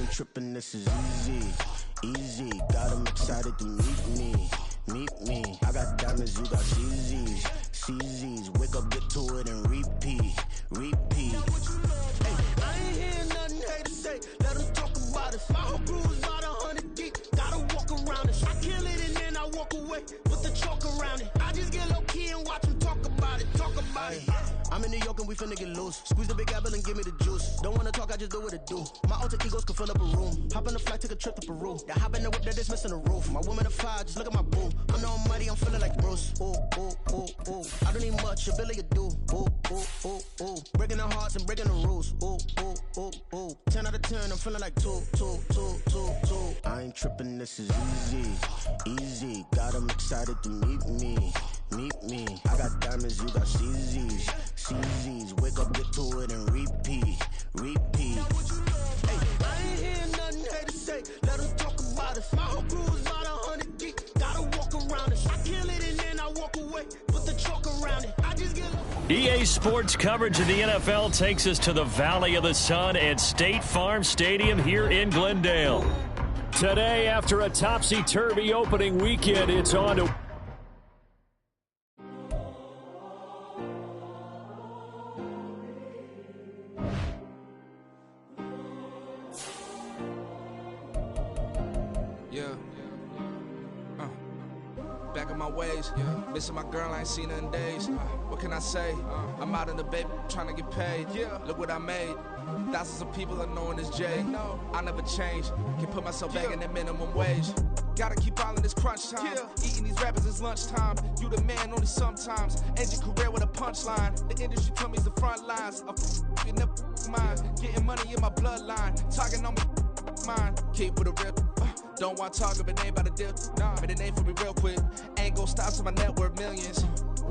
ain't tripping, this is easy, easy. Got them excited to meet me, meet me. I got diamonds, you got CZs, CZs. Wake up, get to it, and repeat, repeat. Hey, I ain't hearing nothing hate to say. Let them talk about us. My whole crew is about 100 deep. Gotta walk around it. I kill it and then I walk away with the chalk around it. I just get low key and watch them talk about it, talk about it. I'm in New York and we finna get loose. Squeeze the big apple and give me the juice. Don't wanna talk, I just do what it do. My alter egos can fill up a room. Hop on the flight, take a trip to Peru. That hop in the whip that is missing the roof. My woman a fire, just look at my boo. I'm no money, I'm feeling like Bruce. Ooh, ooh, ooh, ooh. I don't need much, ability to do. Ooh, ooh, ooh, ooh. Breaking the hearts and breaking the rules. Ooh, ooh, ooh, ooh. 10 out of 10, I'm feeling like 2, 2, 2, 2, 2. I ain't tripping, this is easy, easy. Got them excited to meet me, meet me. I got diamonds, you got CZs, CZs. Wake up, get to it, and repeat, repeat. Hey, I ain't hearing nothing hate to say. Let them talk about us. My whole crew is about 100 deep. Gotta walk around it. I kill it and then I walk away with the chalk around it. I just get EA Sports coverage of the NFL takes us to the Valley of the Sun at State Farm Stadium here in Glendale. Today, after a topsy-turvy opening weekend, it's on to... Back in my ways, missing my girl, I ain't seen her in days. What can I say? I'm out in the baby, trying to get paid. Look what I made. Thousands of people are knowing this Jay. I never change. Can put myself back in the minimum wage. Gotta keep following this crunch time. Eating these rappers is lunchtime. You the man only sometimes. End your career with a punchline. The industry told me it's the front lines. You never mine. Getting money in my bloodline. Talking on me, mine. Keep with a rip. Don't want to talk if it ain't about a dip. But it ain't for me real quick. Ain't gon' stop till my net worth millions.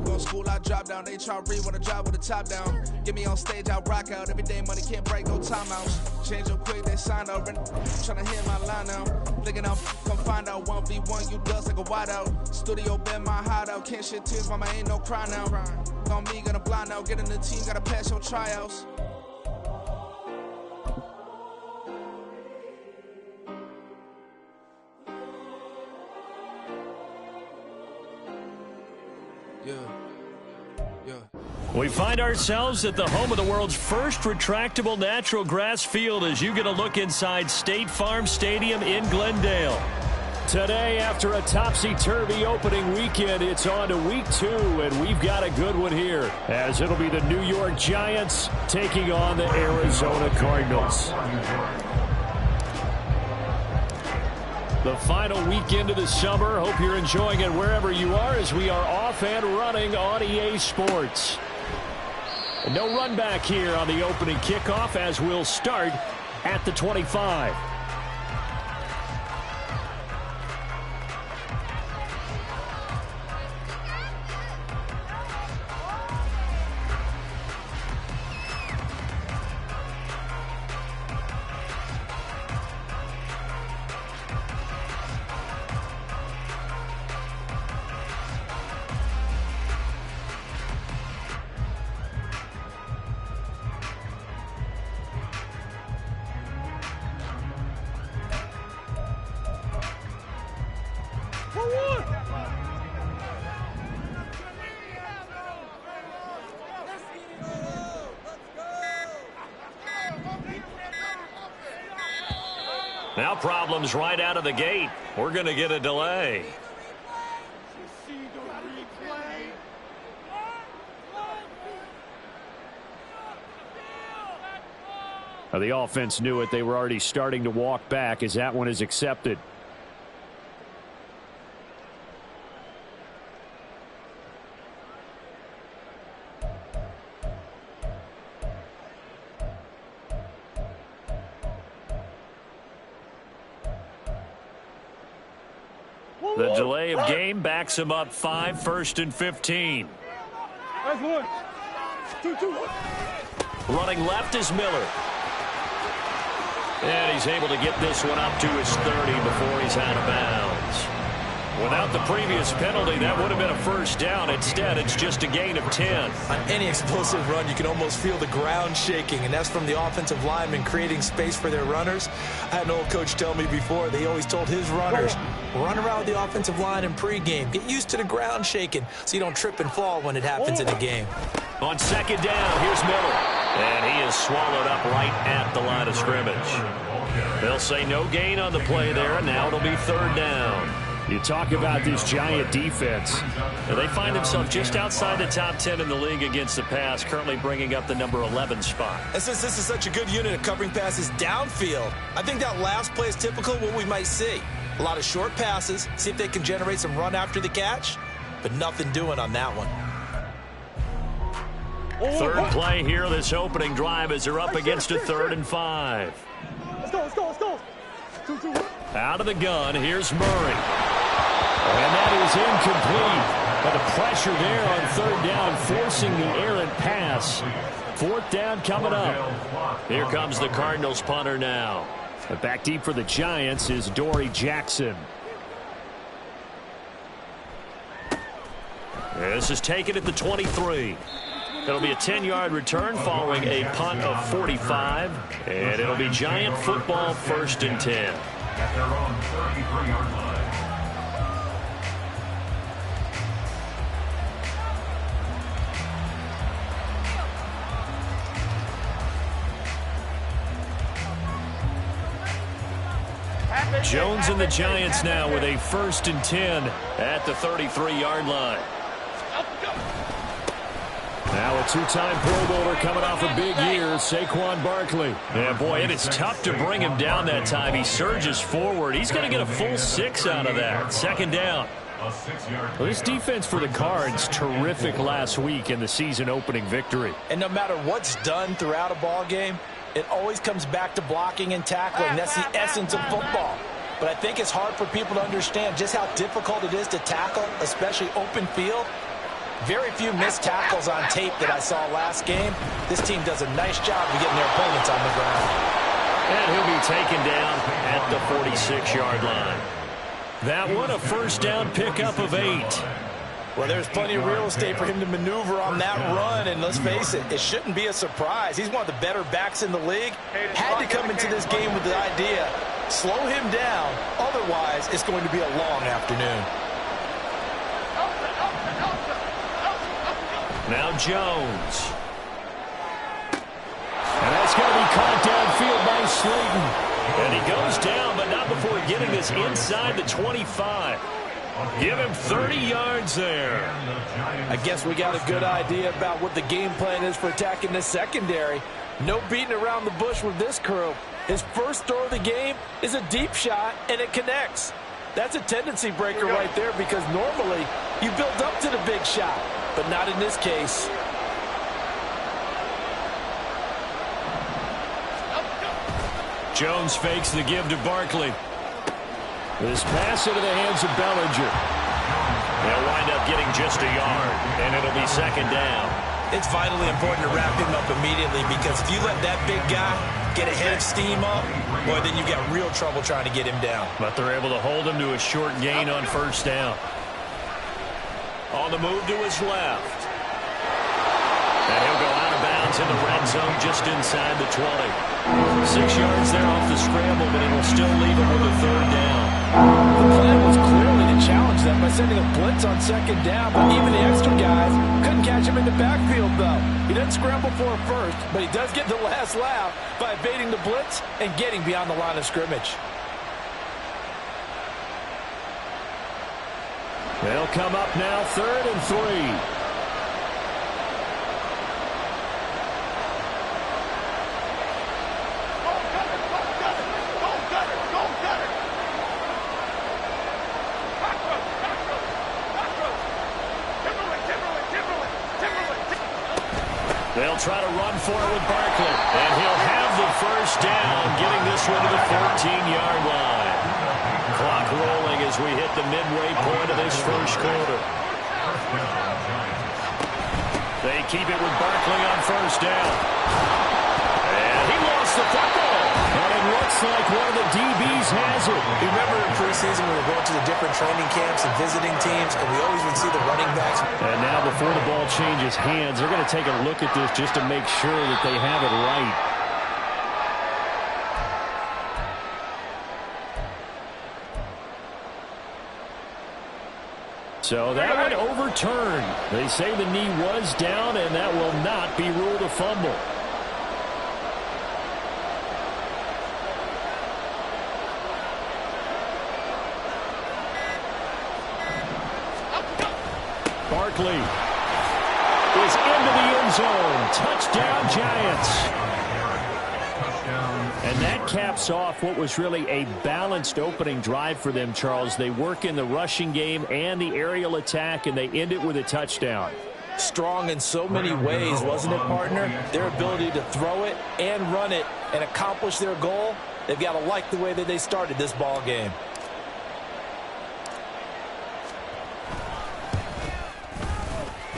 Go to school, I drop down. They try to read when I drive with the top down. Get me on stage, I rock out. Every day money can't break, no timeouts. Change up quick, they signed up. Tryna hit my line now. Thinking I'm come find out 1v1, you dust like a wideout. Studio been my hideout. Can't shed tears, mama ain't no cry now. On me, gonna blind out. Get in the team, gotta pass your tryouts. We find ourselves at the home of the world's first retractable natural grass field as you get a look inside State Farm Stadium in Glendale. Today, after a topsy-turvy opening weekend, it's on to week 2, and we've got a good one here, as it'll be the New York Giants taking on the Arizona Cardinals. The final weekend of the summer. Hope you're enjoying it wherever you are as we are off and running on EA Sports. No run back here on the opening kickoff as we'll start at the 25. Now problems right out of the gate. We're going to get a delay. Now the offense knew it. They were already starting to walk back as that one is accepted. The delay of game backs him up 5, 1st and 15. That's 1. 2. Running left is Miller. And he's able to get this one up to his 30 before he's out of bounds. Without the previous penalty, that would have been a first down. Instead, it's just a gain of 10. On any explosive run, you can almost feel the ground shaking, and that's from the offensive linemen creating space for their runners. I had an old coach tell me before, they always told his runners, run around with the offensive line in pregame. Get used to the ground shaking so you don't trip and fall when it happens in the game. On second down, here's Miller. And he is swallowed up right at the line of scrimmage. They'll say no gain on the play there, and now it'll be third down. You talk about this Giant defense. Now they find themselves just outside the top 10 in the league against the pass, currently bringing up the number 11 spot. And since this is such a good unit of covering passes downfield, I think that last play is typical of what we might see. A lot of short passes, see if they can generate some run after the catch, but nothing doing on that one. Third play here, this opening drive, as they're up against a 3rd and 5. Let's go. Out of the gun, here's Murray. And that is incomplete. But the pressure there on 3rd down, forcing the errant pass. 4th down coming up. Here comes the Cardinals punter now. But back deep for the Giants is Dory Jackson. This is taken at the 23. It'll be a 10-yard return following a punt of 45. And it'll be Giant football, 1st and 10. At their own 33-yard line. Jones and the Giants now with a 1st and 10 at the 33-yard line. Now a two-time Pro Bowler coming off a big year, Saquon Barkley. Yeah, boy, it is tough to bring him down that time. He surges forward. He's going to get a full 6 out of that. 2nd down. Well, this defense for the Cards, terrific last week in the season-opening victory. And no matter what's done throughout a ball game, it always comes back to blocking and tackling. That's the essence of football. But I think it's hard for people to understand just how difficult it is to tackle, especially open field. Very few missed tackles on tape that I saw last game. This team does a nice job of getting their opponents on the ground. And he'll be taken down at the 46-yard line. That one, a 1st down pickup of 8. Well, there's plenty of real estate for him to maneuver on that run, and let's face it, it shouldn't be a surprise. He's one of the better backs in the league. Had to come into this game with the idea, slow him down, otherwise it's going to be a long afternoon. Now Jones. And that's going to be caught downfield by Slayton. And he goes down, but not before getting this inside the 25. Give him 30 yards there. I guess we got a good idea about what the game plan is for attacking this secondary. No beating around the bush with this crew. His first throw of the game is a deep shot, and it connects. That's a tendency breaker right there because normally you build up to the big shot, but not in this case. Jones fakes the give to Barkley. This pass into the hands of Bellinger. They'll wind up getting just a yard, and it'll be 2nd down. It's vitally important to wrap him up immediately because if you let that big guy get a head of steam up, boy, then you've got real trouble trying to get him down. But they're able to hold him to a short gain on 1st down. On the move to his left. And he'll go out of bounds in the red zone just inside the 20. 6 yards there off the scramble, but it'll still leave him with a 3rd down. The plan was clearly to challenge them by sending a blitz on 2nd down, but even the extra guys couldn't catch him in the backfield, though. He doesn't scramble for a first, but he does get the last laugh by evading the blitz and getting beyond the line of scrimmage. They'll come up now 3rd and 3. They'll try to run for it with Barkley. And he'll have the 1st down, getting this one to the 14-yard line. Clock rolling as we hit the midway point of this 1st quarter. They keep it with Barkley on 1st down. And he lost the football. And a it looks like one of the DBs has it. Remember in preseason we were going to the different training camps and visiting teams, and we always would see the running backs. And now before the ball changes hands, they're going to take a look at this just to make sure that they have it right. So that one overturned. They say the knee was down, and that will not be ruled a fumble. Barkley is into the end zone. Touchdown, Giants. And that caps off what was really a balanced opening drive for them, Charles. They work in the rushing game and the aerial attack, and they end it with a touchdown. Strong in so many ways, wasn't it, partner? Their ability to throw it and run it and accomplish their goal, they've got to like the way that they started this ball game.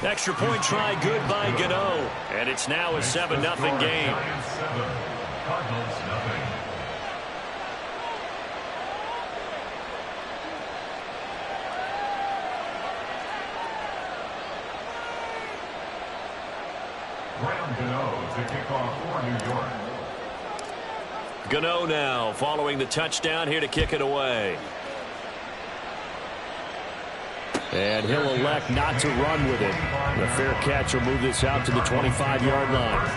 Extra point try good by Gano. And it's now a 7-0 game. Cardinals, nothing. Graham Gano to kick off for New York. Gano now following the touchdown here to kick it away. And he'll elect not to run with it. The fair catch will move this out to the 25-yard line.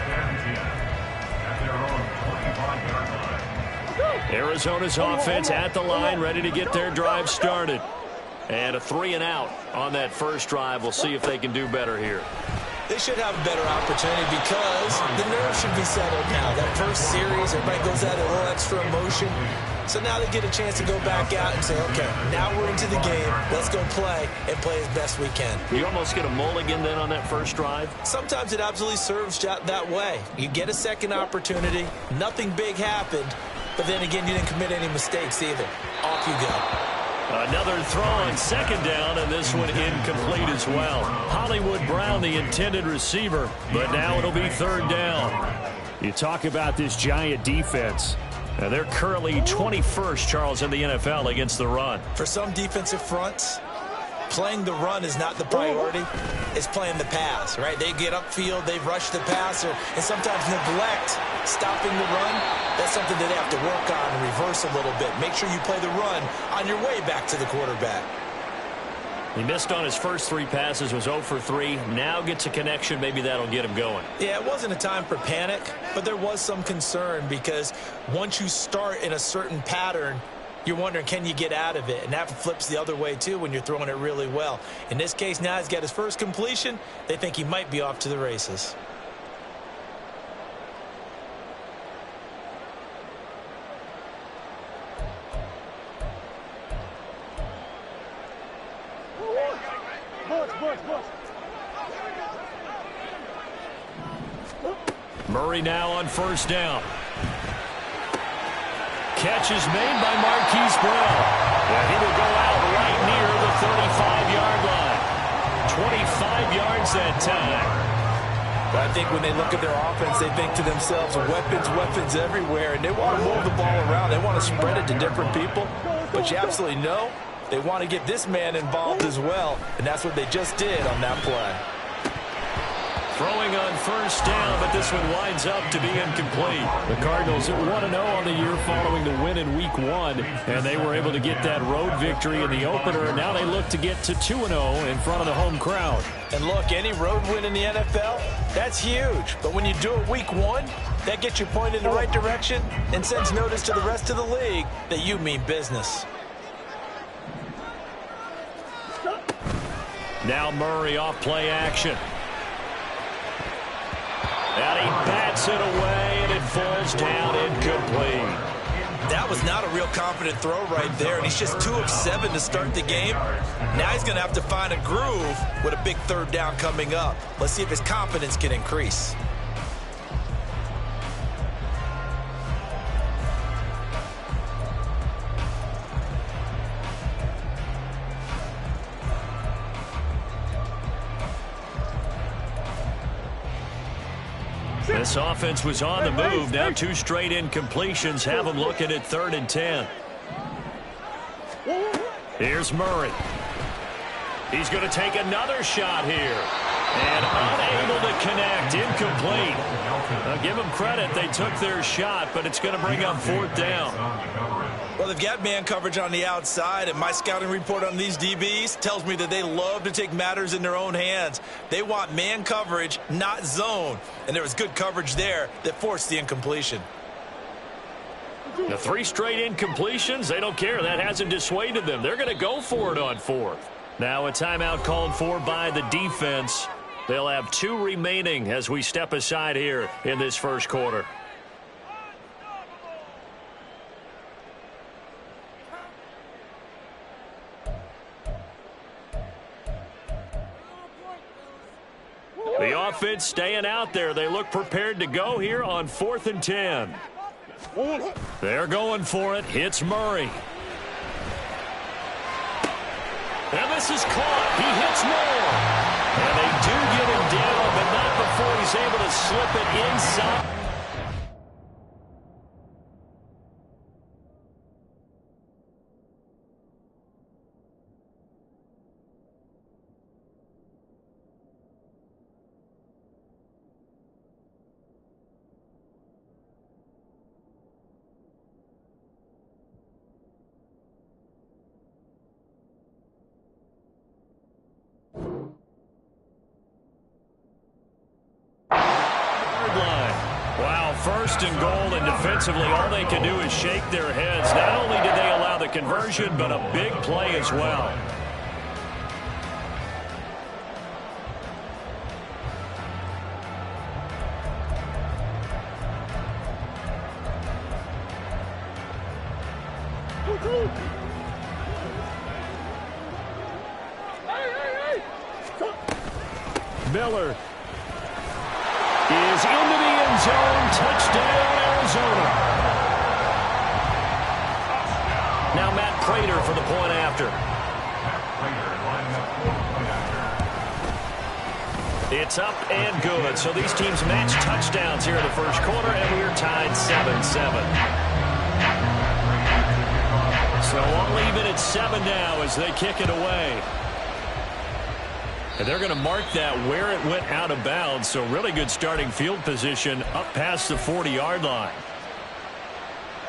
Arizona's offense at the line, ready to get their drive started. And a 3-and-out on that first drive. We'll see if they can do better here. They should have a better opportunity because the nerves should be settled now. That first series, everybody goes out a little extra emotion. So now they get a chance to go back out and say, okay, now we're into the game. Let's go play and play as best we can. You almost get a mulligan then on that first drive? Sometimes it absolutely serves that way. You get a second opportunity. Nothing big happened. But then again, you didn't commit any mistakes either. Off you go. Another throw on second down, and this one incomplete as well. Hollywood Brown, the intended receiver, but now it'll be third down. You talk about this Giant defense. Now they're currently 21st, Charles, in the NFL against the run. For some defensive fronts, playing the run is not the priority. It's playing the pass, right? They get upfield, they rush the passer, and sometimes neglect stopping the run. That's something that they have to work on and reverse a little bit. Make sure you play the run on your way back to the quarterback. He missed on his first 3 passes, was 0 for 3. Now gets a connection. Maybe that'll get him going. Yeah, it wasn't a time for panic, but there was some concern because once you start in a certain pattern, you're wondering, can you get out of it? And that flips the other way, too, when you're throwing it really well. In this case, now he's got his first completion. They think he might be off to the races. Murray now on first down. Catch is made by Marquise Brown. And he will go out right near the 35-yard line. 25 yards that time. But I think when they look at their offense, they think to themselves, weapons everywhere, and they want to move the ball around. They want to spread it to different people. But you absolutely know they want to get this man involved as well, and that's what they just did on that play. Throwing on first down, but this one winds up to be incomplete. The Cardinals at 1-0 on the year following the win in Week 1, and they were able to get that road victory in the opener. Now they look to get to 2-0 in front of the home crowd. And look, any road win in the NFL, that's huge. But when you do it Week 1, that gets you pointed in the right direction and sends notice to the rest of the league that you mean business. Now Murray off play action. And he bats it away, and it falls down incomplete. That was not a real confident throw right there, and he's just 2 of 7 to start the game. Now he's going to have to find a groove with a big third down coming up. Let's see if his confidence can increase. This offense was on the move. Now 2 straight incompletions have them looking at 3rd and 10. Here's Murray. He's going to take another shot here. And unable to connect. Incomplete. I'll give them credit. They took their shot, but it's going to bring up 4th down. Well, they've got man coverage on the outside, and my scouting report on these DBs tells me that they love to take matters in their own hands. They want man coverage, not zone. And there was good coverage there that forced the incompletion. The 3 straight incompletions, they don't care. That hasn't dissuaded them. They're going to go for it on 4th. Now a timeout called for by the defense. They'll have 2 remaining as we step aside here in this first quarter. The offense staying out there. They look prepared to go here on 4th and 10. They're going for it. Hits Murray. And this is caught. He hits more. And they do get him down, but not before he's able to slip it inside. First and goal, and defensively, all they can do is shake their heads. Not only did they allow the conversion, but a big play as well. Miller is into the end zone. Touchdown, Arizona. Now Matt Prater for the point after. It's up and good. So these teams match touchdowns here in the first quarter, and we're tied 7-7. So all even at 7 now as they kick it away. And they're going to mark that where it went out of bounds. So really good starting field position up past the 40-yard line.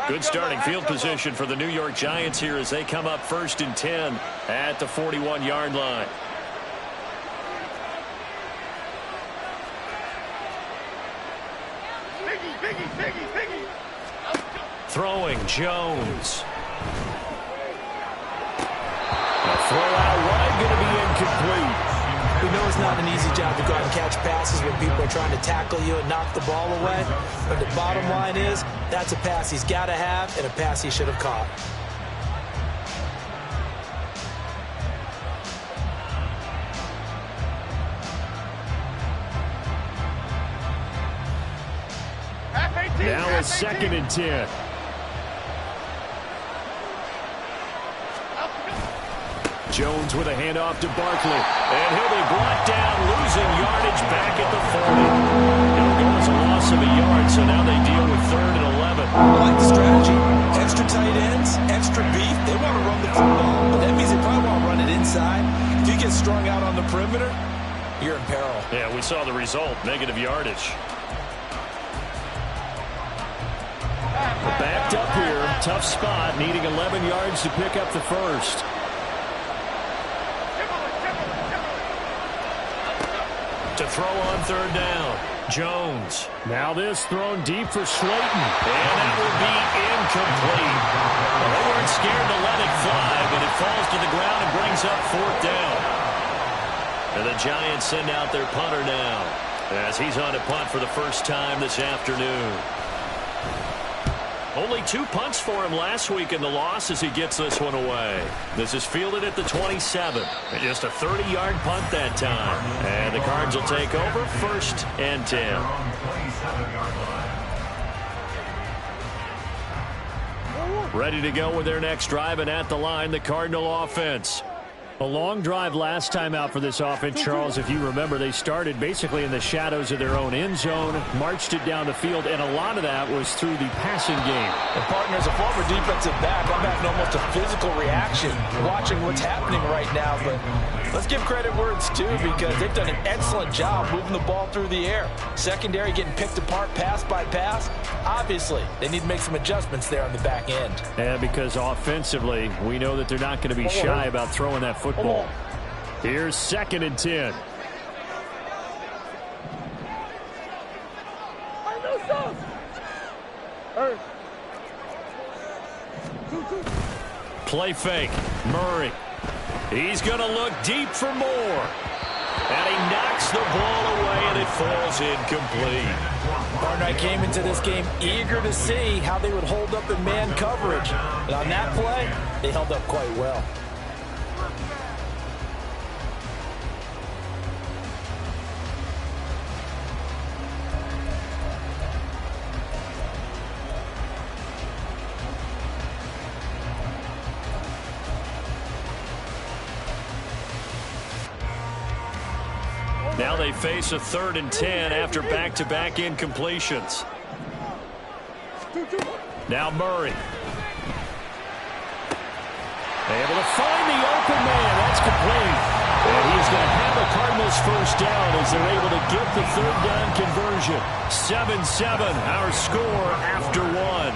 Good starting field position for the New York Giants here as they come up 1st and 10 at the 41-yard line. Throwing Jones. A throw out wide, going to be incomplete. We know it's not an easy job to go out and catch passes when people are trying to tackle you and knock the ball away. But the bottom line is, that's a pass he's got to have and a pass he should have caught. Now it's 2nd and 10. Jones with a handoff to Barkley. And he'll be brought down, losing yardage back at the 40. It'll go as a loss of a yard, so now they deal with 3rd and 11. I like the strategy. Extra tight ends, extra beef. They want to run the football, but that means they probably want to run it inside. If you get strung out on the perimeter, you're in peril. Yeah, we saw the result, negative yardage. Backed up here, tough spot, needing 11 yards to pick up the first. To throw on 3rd down. Jones. Now this thrown deep for Slayton. And that will be incomplete. Well, they weren't scared to let it fly, but it falls to the ground and brings up 4th down. And the Giants send out their punter now as he's on to punt for the first time this afternoon. Only 2 punts for him last week in the loss as he gets this one away. This is fielded at the 27. And just a 30-yard punt that time. And the Cards will take over 1st and 10. Ready to go with their next drive, and at the line, the Cardinal offense. A long drive last time out for this offense, Charles. If you remember, they started basically in the shadows of their own end zone, marched it down the field, and a lot of that was through the passing game. And partner, as a former defensive back, I'm having almost a physical reaction watching what's happening right now. But let's give credit where it's due, because they've done an excellent job moving the ball through the air. Secondary getting picked apart pass by pass. Obviously, they need to make some adjustments there on the back end. Yeah, because offensively, we know that they're not going to be shy about throwing that football. Here's 2nd and 10. Play fake. Murray. He's going to look deep for more. And he knocks the ball away, and it falls incomplete. Partner, I came into this game eager to see how they would hold up in man coverage. And on that play, they held up quite well. Now they face a 3rd and 10 after back-to-back incompletions. Now Murray. Able to find the open man. That's complete. And he's going to have the Cardinals first down as they're able to get the 3rd down conversion. 7-7, our score after 1.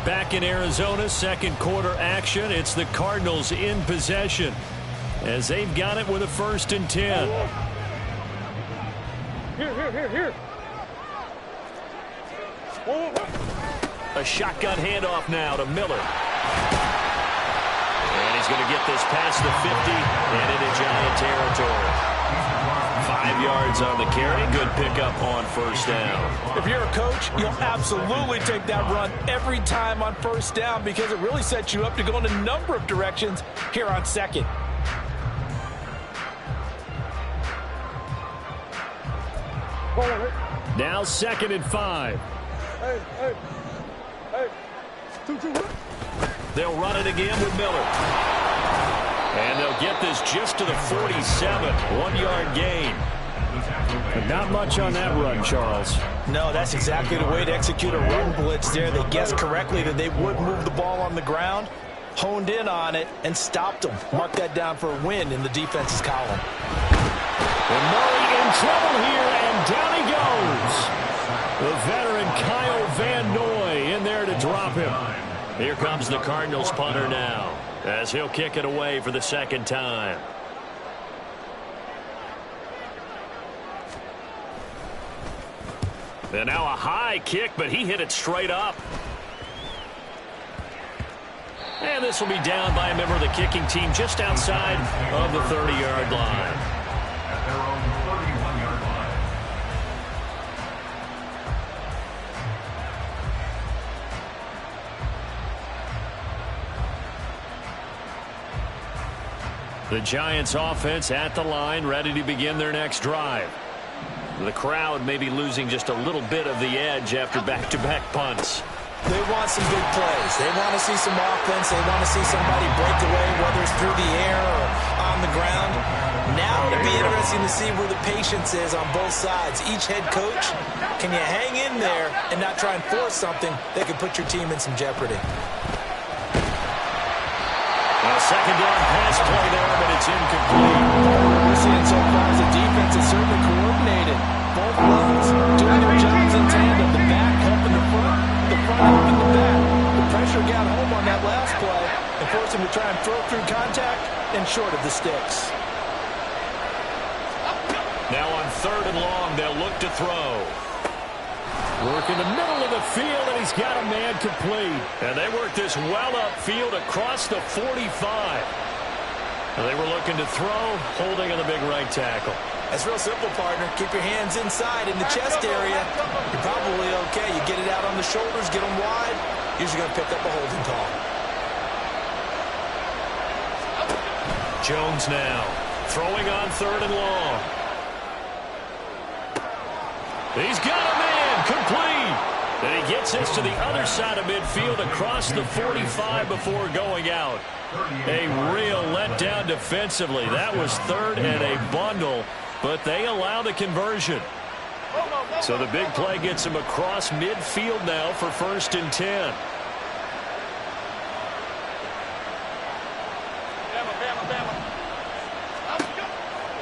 Back in Arizona, 2nd quarter action. It's the Cardinals in possession as they've got it with a 1st and 10. Here. A shotgun handoff now to Miller. And he's going to get this past the 50 and into Giant territory. 5 yards on the carry. Good pickup on 1st down. If you're a coach, you'll absolutely take that run every time on 1st down, because it really sets you up to go in a number of directions here on 2nd. Now 2nd and 5. Hey. 2. They'll run it again with Miller. And they'll get this just to the 47. 1-yard gain. But not much on that run, Charles. No, that's exactly the way to execute a run blitz there. They guessed correctly that they would move the ball on the ground, honed in on it, and stopped them. Mark that down for a win in the defense's column. And Murray in trouble here, and down he goes. The veteran Kyle Van Noy in there to drop him. Here comes the Cardinals punter now, as he'll kick it away for the 2nd time. And now a high kick, but he hit it straight up. And this will be down by a member of the kicking team just outside of the 30-yard line. At their own 31-yard line. The Giants offense at the line, ready to begin their next drive. The crowd may be losing just a little bit of the edge after back-to-back punts. They want some big plays. They want to see some offense. They want to see somebody break away, whether it's through the air or on the ground. Now it'll be interesting to see where the patience is on both sides. Each head coach, can you hang in there and not try and force something that could put your team in some jeopardy? A 2nd down pass play there, but it's incomplete. We're seeing so far as the defense is certainly coordinated. Both levels doing their jobs in tandem. The back helping the front helping the back. The pressure got home on that last play and forced him to try and throw through contact and short of the sticks. Now on 3rd and long, they'll look to throw. Work in the middle of the field, and he's got a man complete. And they work this well upfield across the 45. And they were looking to throw, holding on the big right tackle. That's real simple, partner. Keep your hands inside in the chest area. You're probably okay. You get it out on the shoulders, get them wide. Usually going to pick up a holding call. Jones now throwing on 3rd and long. He's got a man complete. And he gets this to the other side of midfield across the 45 before going out. A real letdown defensively. That was third and a bundle, but they allow the conversion. So the big play gets him across midfield now for 1st and 10.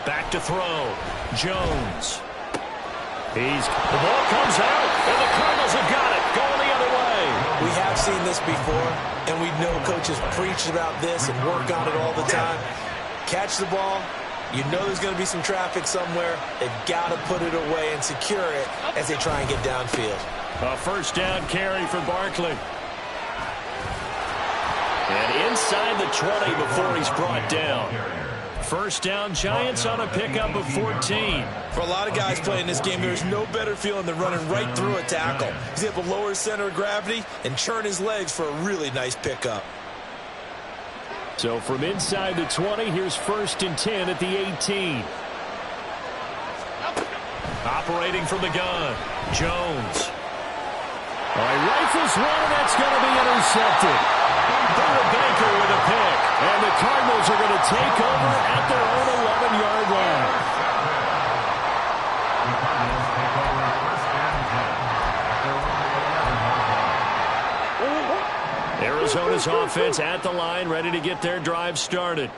Back to throw. Jones. The ball comes out, and the Cardinals have got it. Going the other way. We have seen this before, and we know coaches preach about this and work on it all the time. Catch the ball. You know there's going to be some traffic somewhere. They've got to put it away and secure it as they try and get downfield. A 1st down carry for Barkley. And inside the 20 before he's brought down. 1st down, Giants on a pickup of 14. For a lot of guys playing this game, there's no better feeling than running right through a tackle. He's able to lower his center of gravity and churn his legs for a really nice pickup. So from inside the 20, here's 1st and 10 at the 18. Operating from the gun, Jones. He rifles one, and that's going to be intercepted. Buda Baker with a pick. And the Cardinals are going to take over at their own 11-yard line. The Cardinals take over at 1st and 10. Arizona's offense at the line, ready to get their drive started.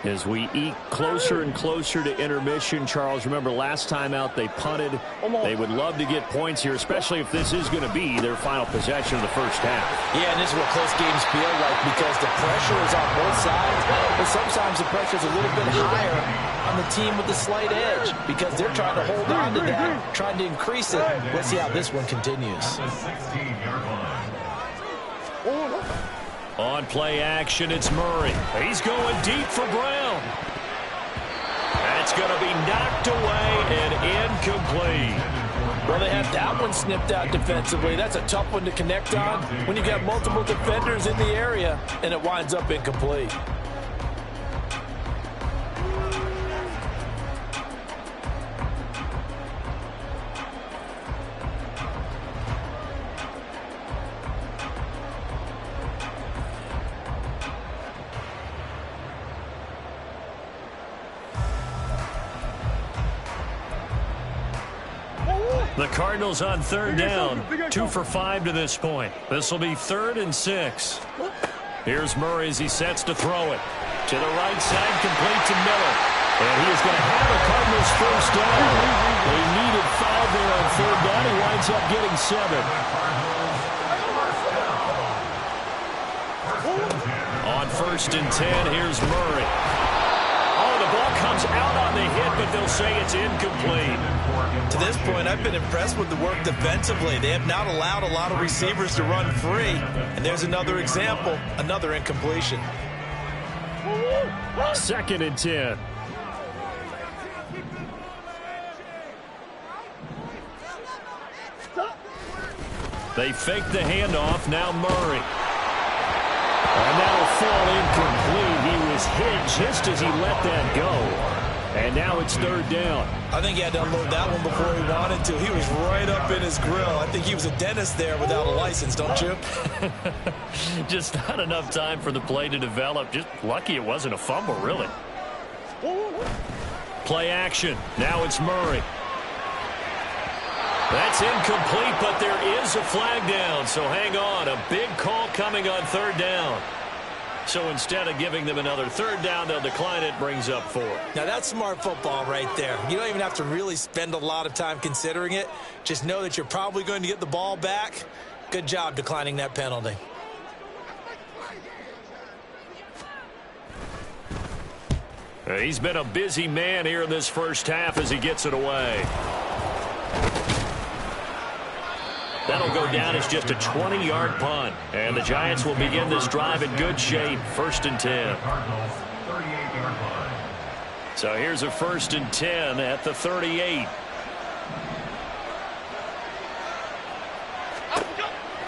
As we eke closer and closer to intermission, Charles, remember last time out they punted. They would love to get points here, especially if this is going to be their final possession of the 1st half. Yeah, and this is what close games feel like because the pressure is on both sides, but sometimes the pressure is a little bit higher on the team with the slight edge because they're trying to hold on to that, trying to increase it. Let's see how this one continues. The 16-yard line. On play action, it's Murray. He's going deep for Brown. That's going to be knocked away and incomplete. Well, they have that one snipped out defensively. That's a tough one to connect on when you got multiple defenders in the area, and it winds up incomplete. The Cardinals on 3rd down, 2 for 5 to this point. This will be 3rd and 6. Here's Murray as he sets to throw it. To the right side, complete to Miller. And he is going to have the Cardinals 1st down. They needed 5 there on 3rd down. He winds up getting 7. On 1st and 10, here's Murray. Oh, the ball comes out on the hit, but they'll say it's incomplete. To this point, I've been impressed with the work defensively. They have not allowed a lot of receivers to run free. And there's another example, another incompletion. 2nd and 10. They fake the handoff, now Murray. And that'll fall incomplete. He was hit just as he let that go. And now it's 3rd down. I think he had to unload that one before he wanted to. He was right up in his grill. I think he was a dentist there without a license, don't you? Just not enough time for the play to develop. Just lucky it wasn't a fumble, really. Play action. Now it's Murray. That's incomplete, but there is a flag down, so hang on. A big call coming on 3rd down. So instead of giving them another 3rd down, they'll decline it, brings up 4. Now, that's smart football right there. You don't even have to really spend a lot of time considering it. Just know that you're probably going to get the ball back. Good job declining that penalty. He's been a busy man here in this 1st half as he gets it away. That'll go down as just a 20-yard punt. And the Giants will begin this drive in good shape. 1st and 10. So here's a 1st and 10 at the 38.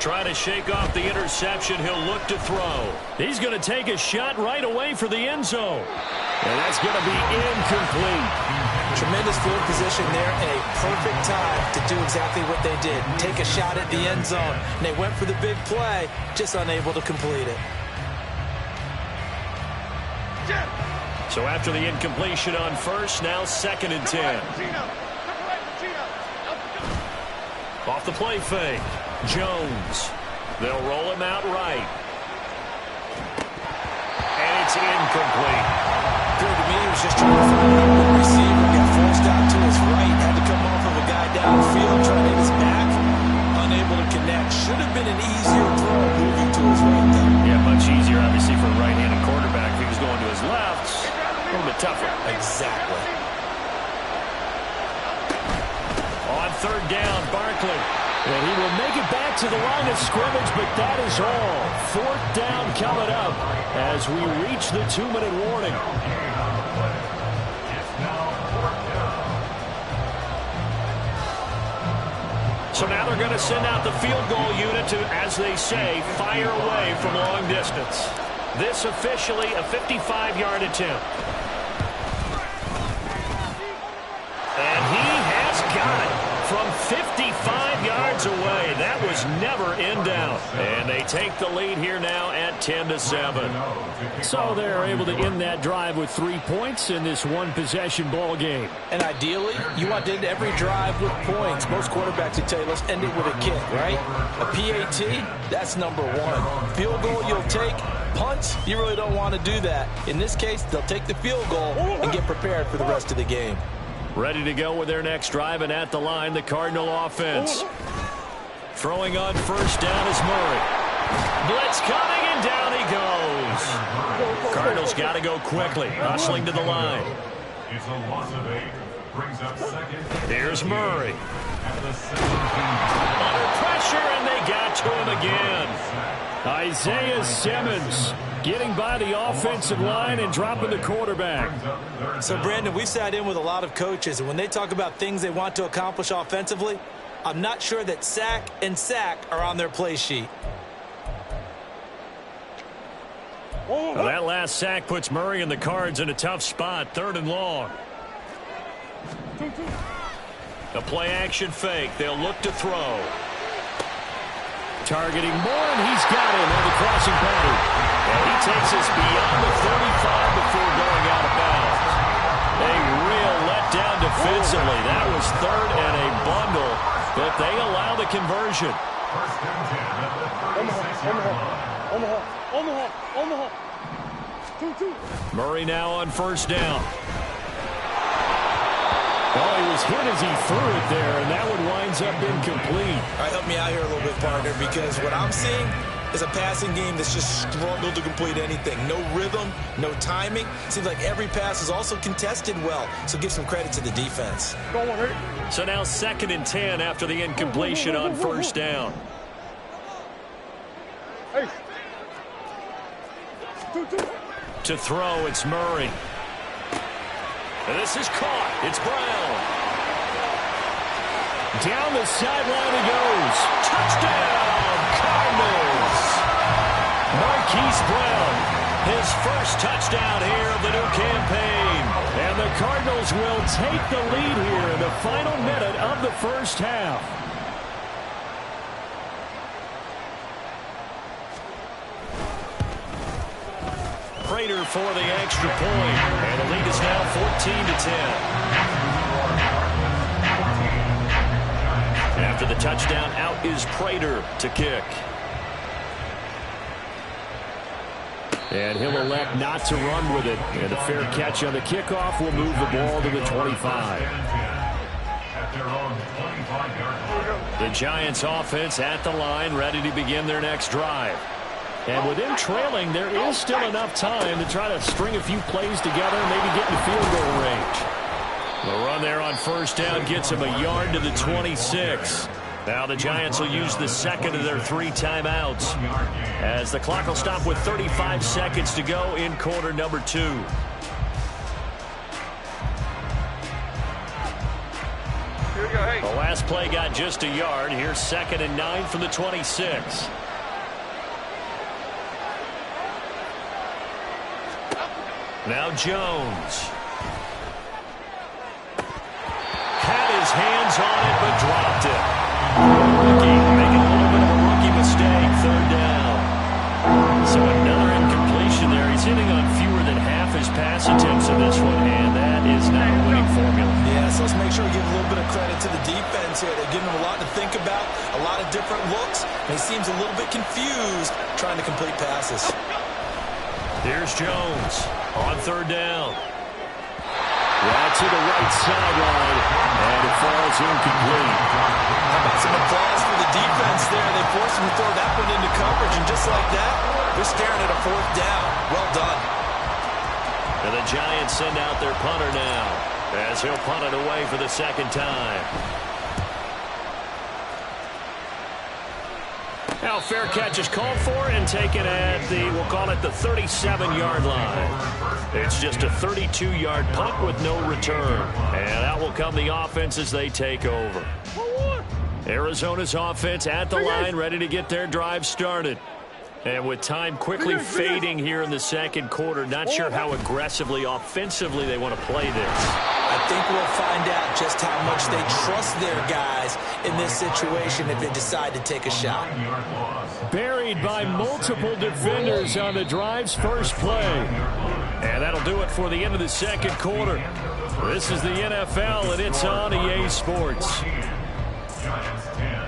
Trying to shake off the interception. He'll look to throw. He's going to take a shot right away for the end zone. And that's going to be incomplete. Tremendous field position there and a perfect time to do exactly what they did. Take a shot at the end zone. And they went for the big play, just unable to complete it. So after the incompletion on first, now 2nd and 10. Off the play fake. Jones. They'll roll him out right. And it's incomplete. Good to me. He was just trying to find an open receiver. Got forced out to his right. Had to come off of a guy downfield. Trying to hit his back. Unable to connect. Should have been an easier throw moving to his right there. Yeah, much easier, obviously, for a right-handed quarterback. If he was going to his left, a little bit tougher. Exactly. On 3rd down, Barkley. And he will make it back to the line of scrimmage, but that is all. 4th down coming up as we reach the 2-minute warning. So now they're going to send out the field goal unit to, as they say, fire away from long distance. This officially a 55-yard attempt. And he has got it from 55 yards away. That was never in doubt. And they take the lead here now at 10-7. So they're able to end that drive with 3 points in this one-possession ball game. And ideally, you want to end every drive with points. Most quarterbacks would tell you, let's end it with a kick, right? A PAT, that's number 1. Field goal you'll take. Punts, you really don't want to do that. In this case, they'll take the field goal and get prepared for the rest of the game. Ready to go with their next drive, and at the line, the Cardinal offense. Throwing on 1st down is Murray. Blitz coming, and down he goes. Cardinals got to go quickly, hustling to the line. It's a loss of 8. Brings up 2nd. Here's Murray. Under pressure, and they got to him again. Isaiah Simmons getting by the offensive line and dropping the quarterback. So, Brandon, we sat in with a lot of coaches, and when they talk about things they want to accomplish offensively, I'm not sure that sack and sack are on their play sheet. Well, that last sack puts Murray and the Cards in a tough spot, 3rd and long. The play-action fake. They'll look to throw. Targeting Moore, and he's got him on the crossing pattern. And he takes us beyond the 35 before going out of bounds. A real letdown defensively. That was 3rd and a bundle, but they allow the conversion. Murray now on 1st down. Oh, he was hit as he threw it there, and that one winds up incomplete. All right, help me out here a little bit, partner, because what I'm seeing is a passing game that's just struggled to complete anything. No rhythm, no timing. Seems like every pass is also contested well, so give some credit to the defense. So now 2nd and 10 after the incompletion on 1st down. To throw, it's Murray. And this is caught. It's Brown. Down the sideline he goes. Touchdown, Cardinals. Marquise Brown, his first touchdown here of the new campaign. And the Cardinals will take the lead here in the final minute of the 1st half. Prater for the extra point. And the lead is now 14-10. After the touchdown, out is Prater to kick. And he'll elect not to run with it. And a fair catch on the kickoff will move the ball to the 25. The Giants offense at the line, ready to begin their next drive. And with them trailing, there is still enough time to try to string a few plays together and maybe get in field goal range. The run there on 1st down gets him a yard to the 26. Now the Giants will use the 2nd of their 3 timeouts as the clock will stop with 35 seconds to go in quarter number 2. The last play got just a yard. Here's 2nd and 9 from the 26. Now Jones. Had his hands on it, but dropped it. Rookie making a little bit of a rookie mistake. 3rd down. So another incompletion there. He's hitting on fewer than half his pass attempts in this one, and that is not a winning formula. Yeah, so let's make sure we give a little bit of credit to the defense here. They're giving him a lot to think about, a lot of different looks, and he seems a little bit confused trying to complete passes. Here's Jones on 3rd down. Right to the right sideline, and it falls incomplete. How about some applause for the defense there? They forced him to throw that one into coverage, and just like that, they're staring at a 4th down. Well done. And the Giants send out their punter now, as he'll punt it away for the 2nd time. Now fair catch is called for and taken at we'll call it the 37-yard line. It's just a 32-yard punt with no return. And out will come the offense as they take over. Arizona's offense at the line, ready to get their drive started. And with time quickly fading here in the 2nd quarter, not sure how aggressively, offensively they want to play this. I think we'll find out just how much they trust their guys in this situation if they decide to take a shot. Buried by multiple defenders on the drive's first play. And that'll do it for the end of the 2nd quarter. This is the NFL, and it's on EA Sports. Giants 10.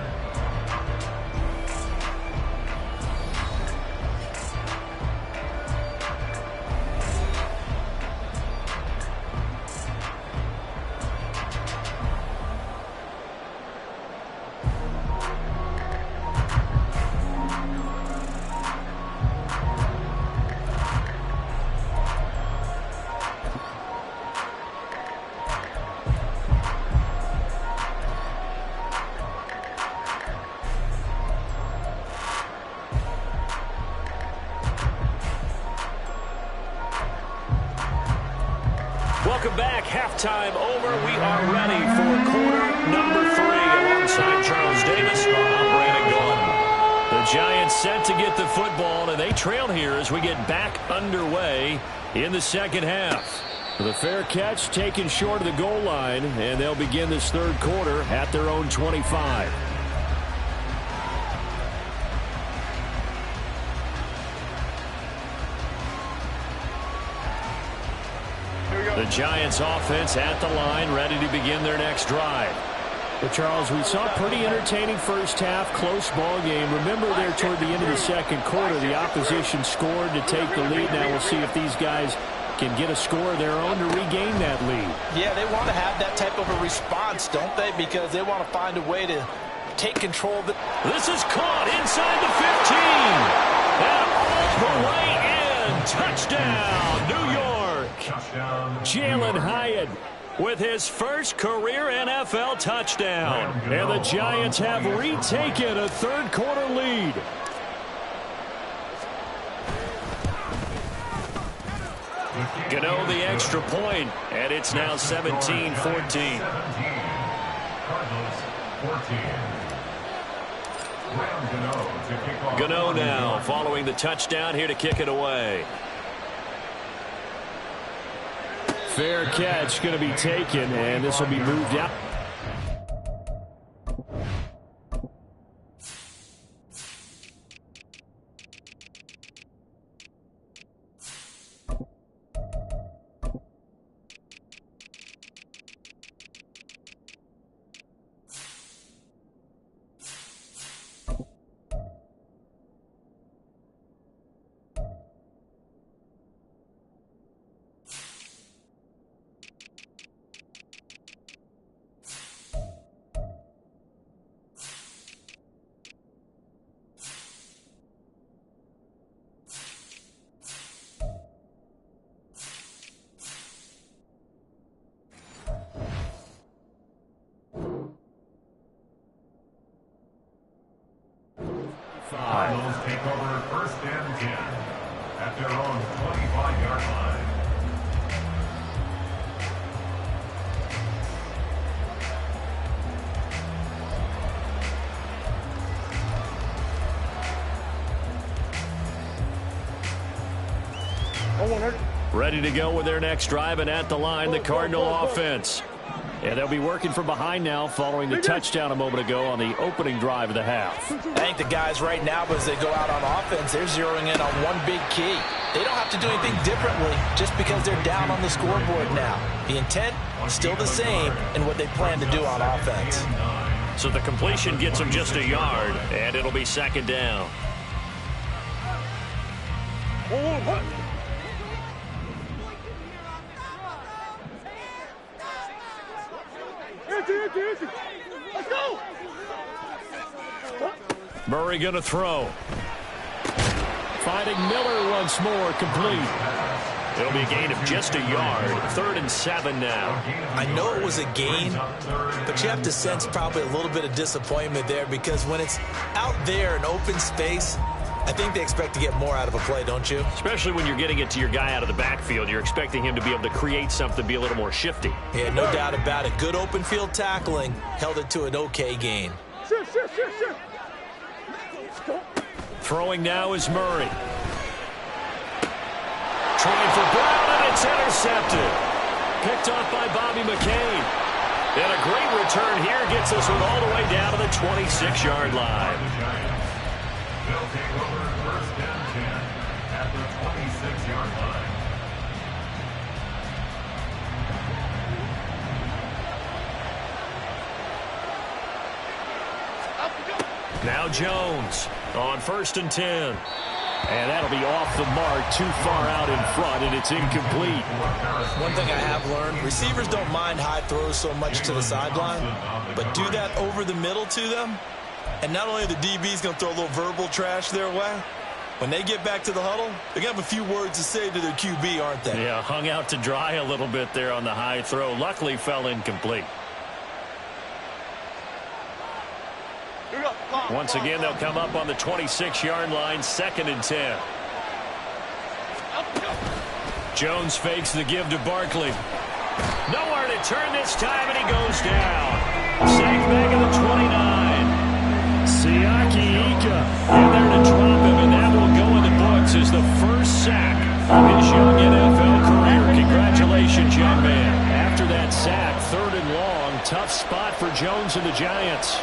Welcome back. Halftime over. We are ready for quarter number 3. Alongside Charles Davis, I'm Brandon Gaudin. The Giants set to get the football, and they trail here as we get back underway in the 2nd half. The fair catch taken short of the goal line, and they'll begin this 3rd quarter at their own 25. The Giants offense at the line, ready to begin their next drive. But Charles, we saw a pretty entertaining first half, close ball game. Remember there toward the end of the 2nd quarter, the opposition scored to take the lead. Now we'll see if these guys can get a score of their own to regain that lead. Yeah, they want to have that type of a response, don't they? Because they want to find a way to take control of it. This is caught inside the 15. And all the way in. Touchdown, New York. Jalen Hyatt with his first career NFL touchdown. And the Giants have retaken a 3rd quarter lead. Gano the extra point, and it's now 17-14. Gano now following the touchdown here to kick it away. Fair catch going to be taken, and this will be moved out. Cardinals take over 1st and 10 at their own 25-yard line. Ready to go with their next drive, and at the line, the Cardinal offense. And they'll be working from behind now following the touchdown a moment ago on the opening drive of the half. I think the guys right now, as they go out on offense, they're zeroing in on one big key. They don't have to do anything differently just because they're down on the scoreboard now. The intent is still the same in what they plan to do on offense. So the completion gets them just a yard, and it'll be second down. Let's go! Murray going to throw. Finding Miller once more, complete. It'll be a gain of just a yard. 3rd and 7 now. I know it was a gain, but you have to sense probably a little bit of disappointment there because when it's out there in open space, I think they expect to get more out of a play, don't you? Especially when you're getting it to your guy out of the backfield. You're expecting him to be able to create something, be a little more shifty. Yeah, no doubt about it. Good open field tackling held it to an okay gain. Sure. Throwing now is Murray. Trying for Brown, and it's intercepted. Picked off by Bobby McCain. And a great return here gets this one all the way down to the 26-yard line. They'll take over 1st and 10 at the 26-yard line. Now Jones on 1st and 10. And that'll be off the mark, too far out in front, and it's incomplete. One thing I have learned, receivers don't mind high throws so much to the sideline, but do that over the middle to them, and not only are the DBs going to throw a little verbal trash their way, when they get back to the huddle, they're going to have a few words to say to their QB, aren't they? Yeah, hung out to dry a little bit there on the high throw. Luckily fell incomplete. Once again, they'll come up on the 26-yard line, 2nd and 10. Jones fakes the give to Barkley. Nowhere to turn this time, and he goes down. Sacked back at the 29. Siaki Ika in there to drop him, and that will go in the books as the first sack of his young NFL career. Congratulations, young man. After that sack, 3rd and long, tough spot for Jones and the Giants.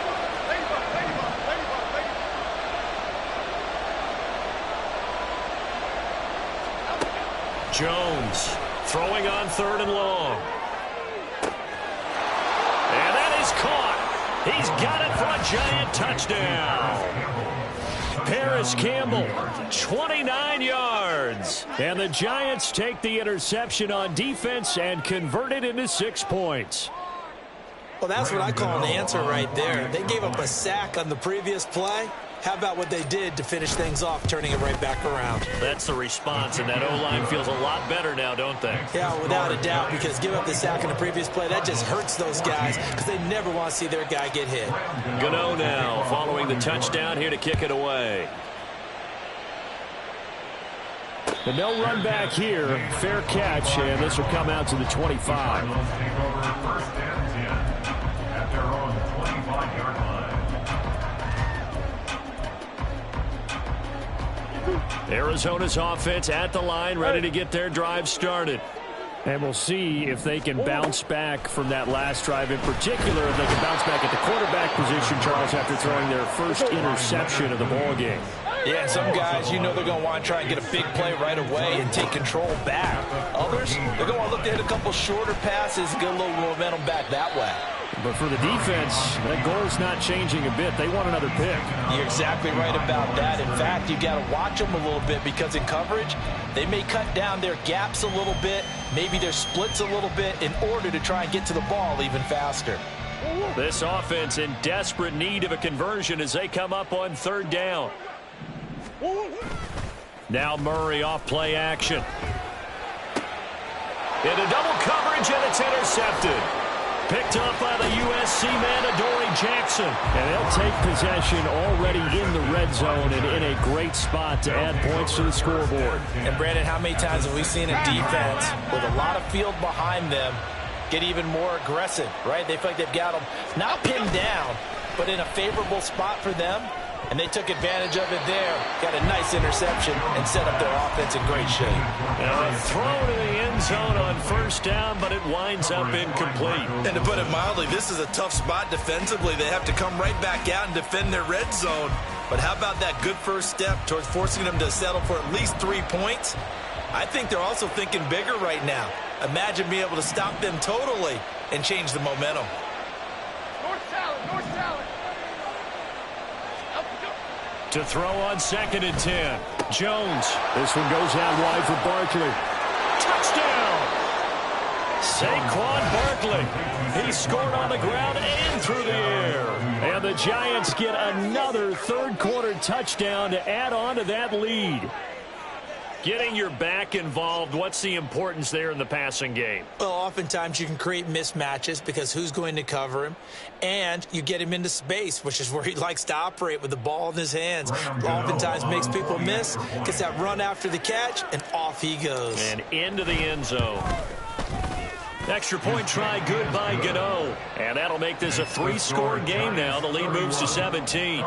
Jones throwing on 3rd and long. And that is caught. He's got it for a Giant touchdown. Paris Campbell, 29 yards. And the Giants take the interception on defense and convert it into 6 points. Well, that's what I call an answer right there. They gave up a sack on the previous play. How about what they did to finish things off, turning it right back around? That's the response, and that O-line feels a lot better now, don't they? Yeah, without a doubt, because give up the sack in the previous play, that just hurts those guys because they never want to see their guy get hit. Gano now following the touchdown here to kick it away. And no run back here. Fair catch, and this will come out to the 25. Take over 1st and 10 at their own 25-yard line. Arizona's offense at the line, ready to get their drive started. And we'll see if they can bounce back from that last drive in particular. If they can bounce back at the quarterback position, Charles, after throwing their first interception of the ballgame. Yeah, and some guys, you know they're going to want to try and get a big play right away and take control back. Others, they're going to want to look to hit a couple shorter passes and get a little momentum back that way. But for the defense, that goal's not changing a bit. They want another pick. You're exactly right about that. In fact, you got to watch them a little bit because in coverage, they may cut down their gaps a little bit, maybe their splits a little bit in order to try and get to the ball even faster. This offense in desperate need of a conversion as they come up on 3rd down. Now Murray off play action. Into double coverage, and it's intercepted. Picked up by the USC man, Adoree Jackson. And they'll take possession already in the red zone and in a great spot to add points to the scoreboard. And, Brandon, how many times have we seen a defense with a lot of field behind them get even more aggressive, right? They feel like they've got them not pinned down, but in a favorable spot for them. And they took advantage of it there. Got a nice interception and set up their offense in great shape. Now a throw to the end zone on first down, but it winds up incomplete. And to put it mildly, this is a tough spot defensively. They have to come right back out and defend their red zone. But how about that good first step towards forcing them to settle for at least 3 points? I think they're also thinking bigger right now. Imagine being able to stop them totally and change the momentum. North salad. To throw on 2nd and 10. Jones. This one goes out wide for Barkley. Touchdown! Saquon Barkley. He scored on the ground and through the air. And the Giants get another third-quarter touchdown to add on to that lead. Getting your back involved, what's the importance there in the passing game? Well, oftentimes you can create mismatches because who's going to cover him? And you get him into space, which is where he likes to operate with the ball in his hands. Oftentimes makes people miss, gets that run after the catch, and off he goes. And into the end zone. Extra point try good by Gano. And that'll make this a 3-score game now. The lead moves to 17.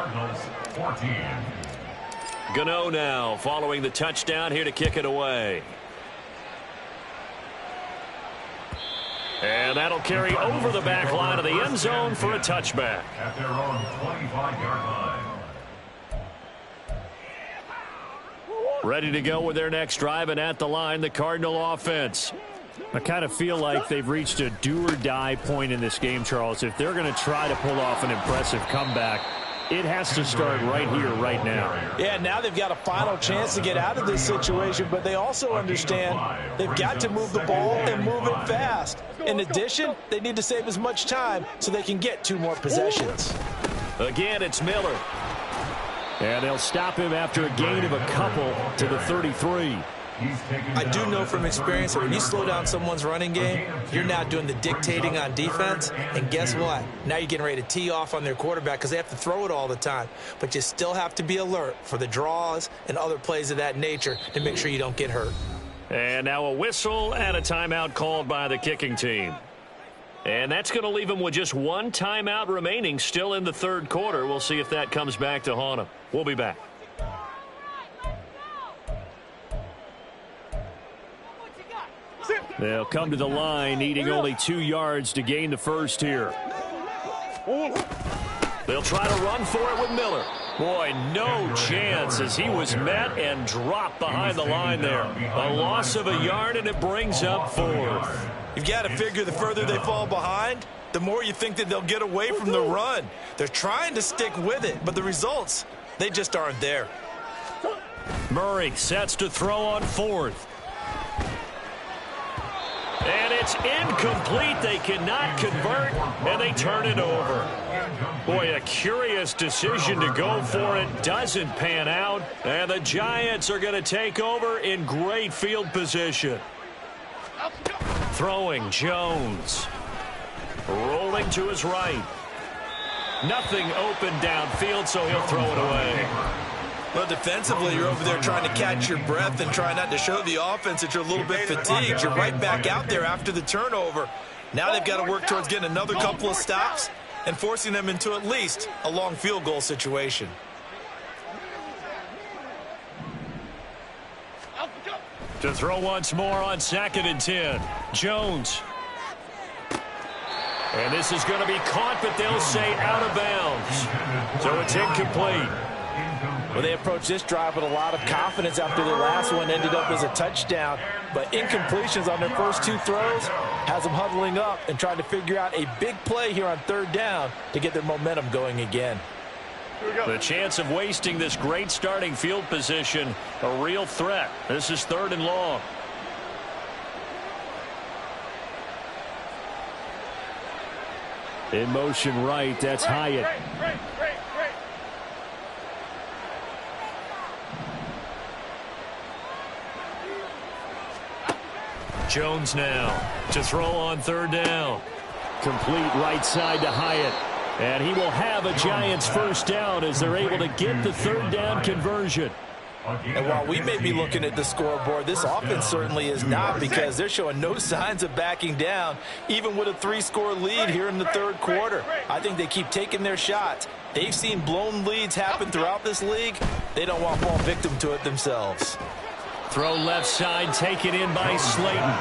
Gano now following the touchdown here to kick it away. And that'll carry over the back line of the end zone for a touchback. At their own 25-yard line. Ready to go with their next drive, and at the line, the Cardinal offense. I kind of feel like they've reached a do-or-die point in this game, Charles. If they're going to try to pull off an impressive comeback, it has to start right here, right now. Yeah, now they've got a final chance to get out of this situation, but they also understand they've got to move the ball and move it fast. In addition, they need to save as much time so they can get 2 more possessions. Again, it's Miller. And they'll stop him after a gain of a couple to the 33. I do know from experience that when you slow down someone's running game, you're now doing the dictating on defense. And guess what? Now you're getting ready to tee off on their quarterback because they have to throw it all the time. But you still have to be alert for the draws and other plays of that nature to make sure you don't get hurt. And now a whistle and a timeout called by the kicking team. And that's going to leave them with just 1 timeout remaining still in the third quarter. We'll see if that comes back to haunt them. We'll be back. They'll come to the line, needing only 2 yards to gain the first here. They'll try to run for it with Miller. Boy, no chance as he was met and dropped behind the line there. A loss of a yard, and it brings up 4th. You've got to figure the further they fall behind, the more you think that they'll get away from the run. They're trying to stick with it, but the results, they just aren't there. Murray sets to throw on 4th. And it's incomplete. They cannot convert, and they turn it over. Boy, a curious decision to go for it. Doesn't pan out, and the Giants are going to take over in great field position. Throwing Jones. Rolling to his right. Nothing open downfield, so he'll throw it away. Well, defensively, you're over there trying to catch your breath and try not to show the offense that you're a little bit fatigued. You're right back out there after the turnover. Now they've got to work towards getting another couple of stops and forcing them into at least a long field goal situation. To throw once more on 2nd and 10. Jones. And this is going to be caught, but they'll say out of bounds. So it's incomplete. Well, they approached this drive with a lot of confidence after their last one ended up as a touchdown. But incompletions on their first 2 throws has them huddling up and trying to figure out a big play here on 3rd down to get their momentum going again. The chance of wasting this great starting field position, a real threat. This is 3rd and long. In motion right, that's Hyatt. Jones now to throw on 3rd down. Complete right side to Hyatt. And he will have a Giants first down as they're able to get the 3rd down conversion. And while we may be looking at the scoreboard, this offense certainly is not, because they're showing no signs of backing down, even with a 3-score lead here in the third quarter. I think they keep taking their shots. They've seen blown leads happen throughout this league. They don't want to fall victim to it themselves. Throw left side, taken in by Slayton.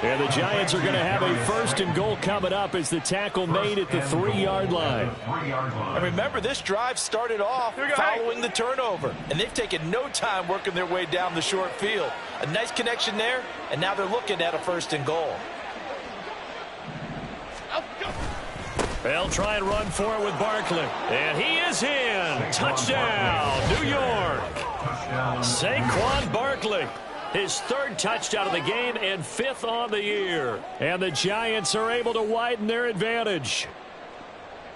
And the Giants are going to have a 1st and goal coming up as the tackle made at the 3-yard line. And remember, this drive started off following the turnover, and they've taken no time working their way down the short field. A nice connection there, and now they're looking at a 1st and goal. They'll try and run for it with Barkley. And he is in. Touchdown, New York. Saquon Barkley. His 3rd touchdown of the game and 5th on the year. And the Giants are able to widen their advantage.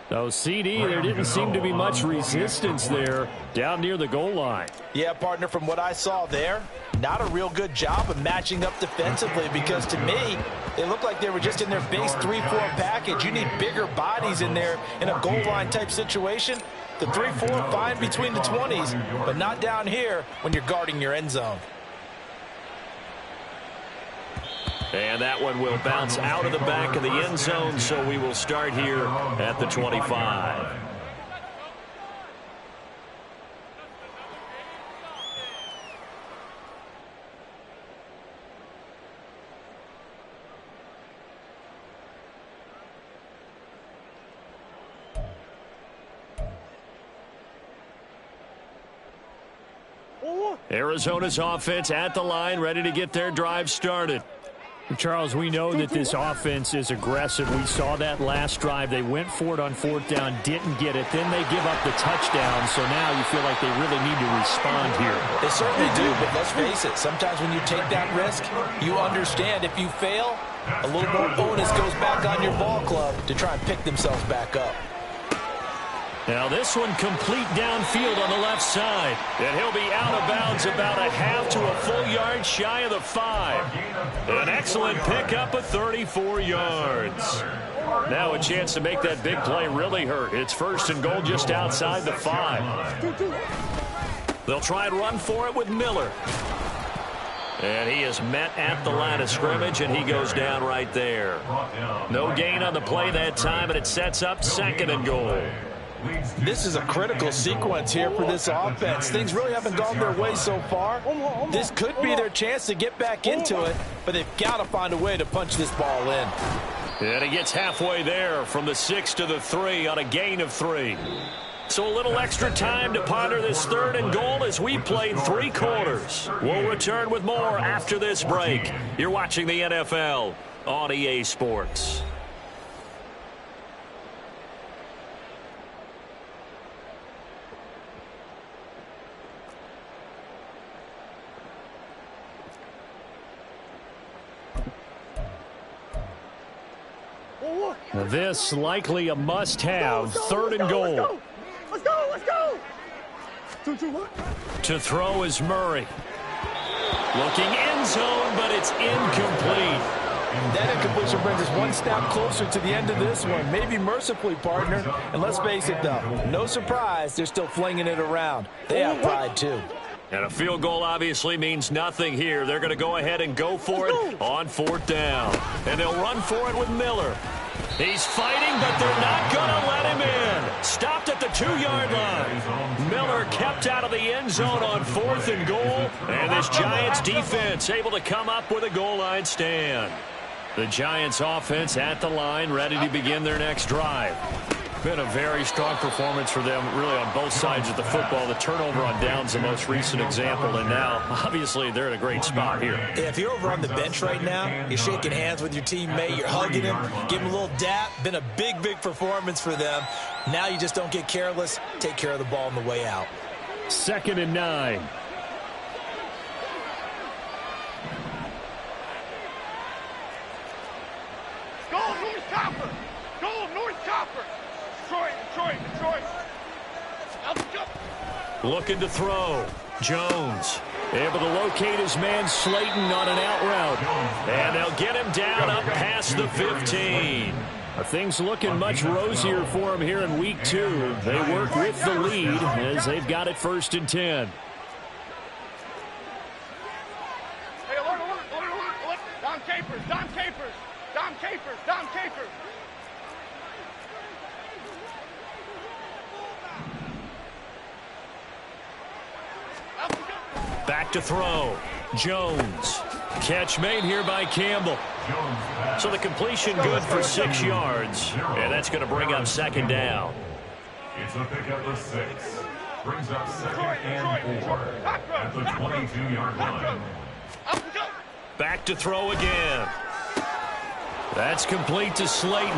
So, CD, there didn't seem to be much resistance there down near the goal line. Yeah, partner, from what I saw there, not a real good job of matching up defensively, because to me, they looked like they were just in their base 3-4 package. You need bigger bodies in there in a goal line type situation. The 3-4 fine between the 20s, but not down here when you're guarding your end zone. And that one will bounce out of the back of the end zone, so we will start here at the 25. Arizona's offense at the line, ready to get their drive started. Charles, we know that this offense is aggressive. We saw that last drive. They went for it on 4th down, didn't get it. Then they give up the touchdown, so now you feel like they really need to respond here. They certainly do, but let's face it, sometimes when you take that risk, you understand if you fail, a little more onus goes back on your ball club to try and pick themselves back up. Now this one complete downfield on the left side. And he'll be out of bounds about a half to a full yard shy of the 5. An excellent pickup of 34 yards. Now a chance to make that big play really hurt. It's 1st and goal just outside the 5. They'll try and run for it with Miller. And he is met at the line of scrimmage, and he goes down right there. No gain on the play that time, and it sets up 2nd and goal. This is a critical sequence here for this offense. Things really haven't gone their way so far. This could be their chance to get back into it, but they've got to find a way to punch this ball in. And he gets halfway there from the 6 to the 3 on a gain of 3. So a little extra time to ponder this 3rd and goal as we played 3 quarters. We'll return with more after this break. You're watching the NFL on EA Sports. This likely a must-have 3rd and goal. Let's go! To throw is Murray. Looking end zone, but it's incomplete. That incompletion brings us one step closer to the end of this one. Maybe mercifully, partner. And let's face it, though, no surprise, they're still flinging it around. They have pride, too. And a field goal obviously means nothing here. They're going to go ahead and go for it on 4th down. And they'll run for it with Miller. He's fighting, but they're not going to let him in. Stopped at the 2-yard line. Miller kept out of the end zone on 4th and goal. And this Giants defense able to come up with a goal line stand. The Giants offense at the line, ready to begin their next drive. Been a very strong performance for them, really, on both sides of the football. The turnover on downs the most recent example, and now, obviously, they're in a great spot here. If you're over on the bench right now, you're shaking hands with your teammate, you're hugging him, giving him a little dap. Been a big performance for them. Now you just don't get careless. Take care of the ball on the way out. 2nd and 9. Go, North Copper! Go, North Copper! Detroit! Let's go! Looking to throw. Jones able to locate his man Slayton on an out route. And they'll get him down up past the 15. Things looking much rosier for him here in week 2. They work with the lead as they've got it 1st and 10. Capers, Dom Capers, Dom Capers, Dom Capers. Back to throw. Jones. Catch made here by Campbell. So the completion good for 6 yards. And that's going to bring up second down. It's a pickup of 6. Brings up second and 4 at the 22-yard line. Back to throw again. That's complete to Slayton.